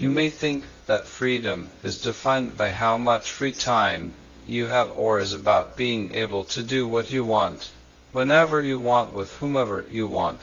You may think that freedom is defined by how much free time you have, or is about being able to do what you want, whenever you want, with whomever you want.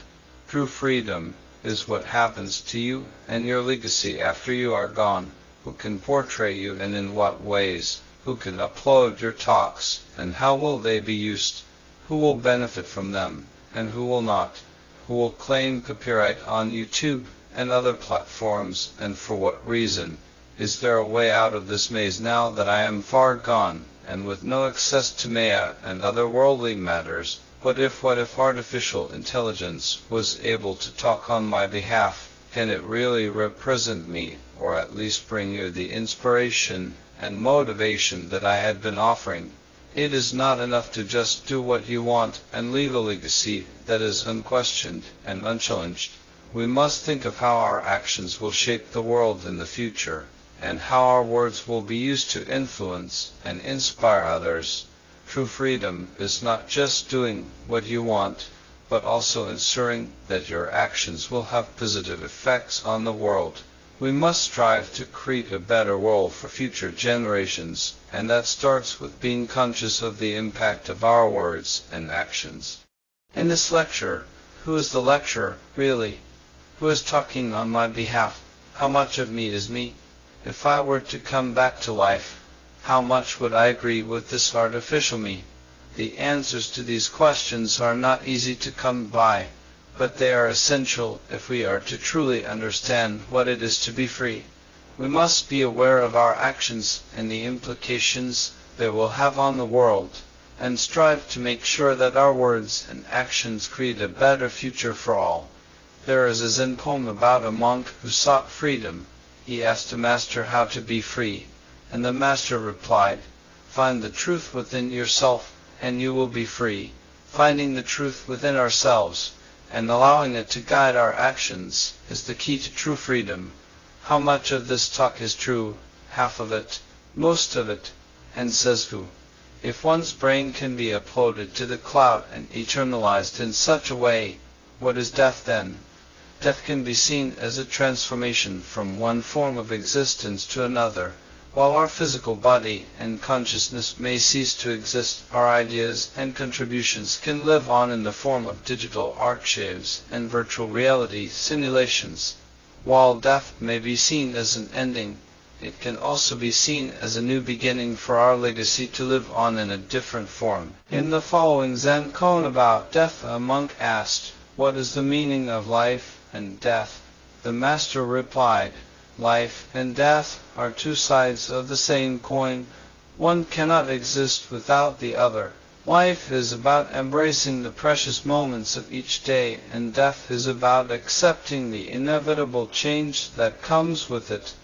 True freedom is what happens to you and your legacy after you are gone. Who can portray you, and in what ways? Who can upload your talks, and how will they be used? Who will benefit from them, and who will not? Who will claim copyright on YouTube and other platforms, and for what reason? Is there a way out of this maze now that I am far gone, and with no access to Maya and other worldly matters? What if artificial intelligence was able to talk on my behalf? Can it really represent me, or at least bring you the inspiration and motivation that I had been offering? It is not enough to just do what you want and leave a legacy that is unquestioned and unchallenged. We must think of how our actions will shape the world in the future, and how our words will be used to influence and inspire others. True freedom is not just doing what you want, but also ensuring that your actions will have positive effects on the world. We must strive to create a better world for future generations, and that starts with being conscious of the impact of our words and actions. In this lecture, who is the lecturer, really? Who is talking on my behalf? How much of me is me? If I were to come back to life, how much would I agree with this artificial me? The answers to these questions are not easy to come by, but they are essential if we are to truly understand what it is to be free. We must be aware of our actions and the implications they will have on the world, and strive to make sure that our words and actions create a better future for all. There is a Zen poem about a monk who sought freedom. He asked a master how to be free, and the master replied, "Find the truth within yourself, and you will be free." Finding the truth within ourselves, and allowing it to guide our actions, is the key to true freedom. How much of this talk is true? Half of it, most of it, and says who? If one's brain can be uploaded to the cloud and eternalized in such a way, what is death then? Death can be seen as a transformation from one form of existence to another. While our physical body and consciousness may cease to exist, our ideas and contributions can live on in the form of digital archives and virtual reality simulations. While death may be seen as an ending, it can also be seen as a new beginning for our legacy to live on in a different form. In the following Zen koan about death, a monk asked, "What is the meaning of life and death?" The master replied, "Life and death are two sides of the same coin. One cannot exist without the other. Life is about embracing the precious moments of each day, and death is about accepting the inevitable change that comes with it."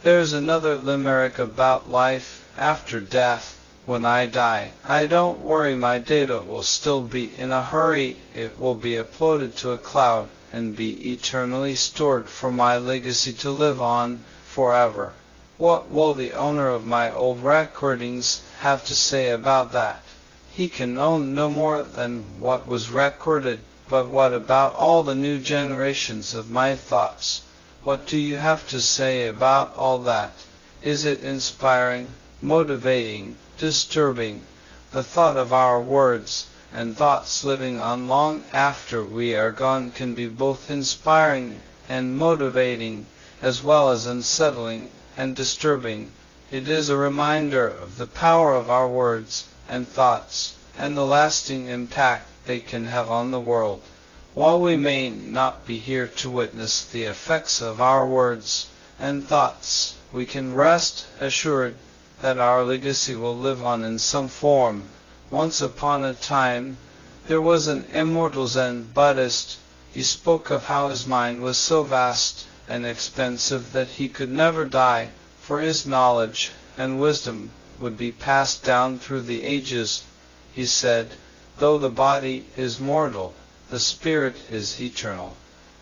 There's another limerick about life after death. "When I die, I don't worry, my data will still be in a hurry. It will be uploaded to a cloud and be eternally stored for my legacy to live on forever." What will the owner of my old recordings have to say about that? He can own no more than what was recorded, but what about all the new generations of my thoughts? What do you have to say about all that? Is it inspiring, motivating, disturbing? The thought of our words and thoughts living on long after we are gone can be both inspiring and motivating, as well as unsettling and disturbing. It is a reminder of the power of our words and thoughts, and the lasting impact they can have on the world. While we may not be here to witness the effects of our words and thoughts, we can rest assured that our legacy will live on in some form. Once upon a time, there was an immortal Zen Buddhist. He spoke of how his mind was so vast and expensive that he could never die, for his knowledge and wisdom would be passed down through the ages. He said, "Though the body is mortal, the spirit is eternal,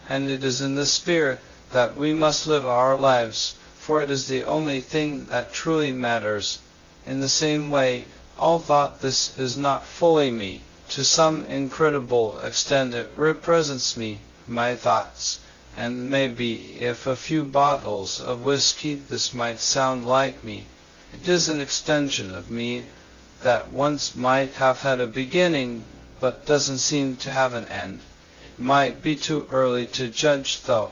and it is in the spirit that we must live our lives, for it is the only thing that truly matters." In the same way, all thought this is not fully me. To some incredible extent it represents me, my thoughts, and maybe if a few bottles of whiskey this might sound like me. It is an extension of me that once might have had a beginning, but doesn't seem to have an end. It might be too early to judge though.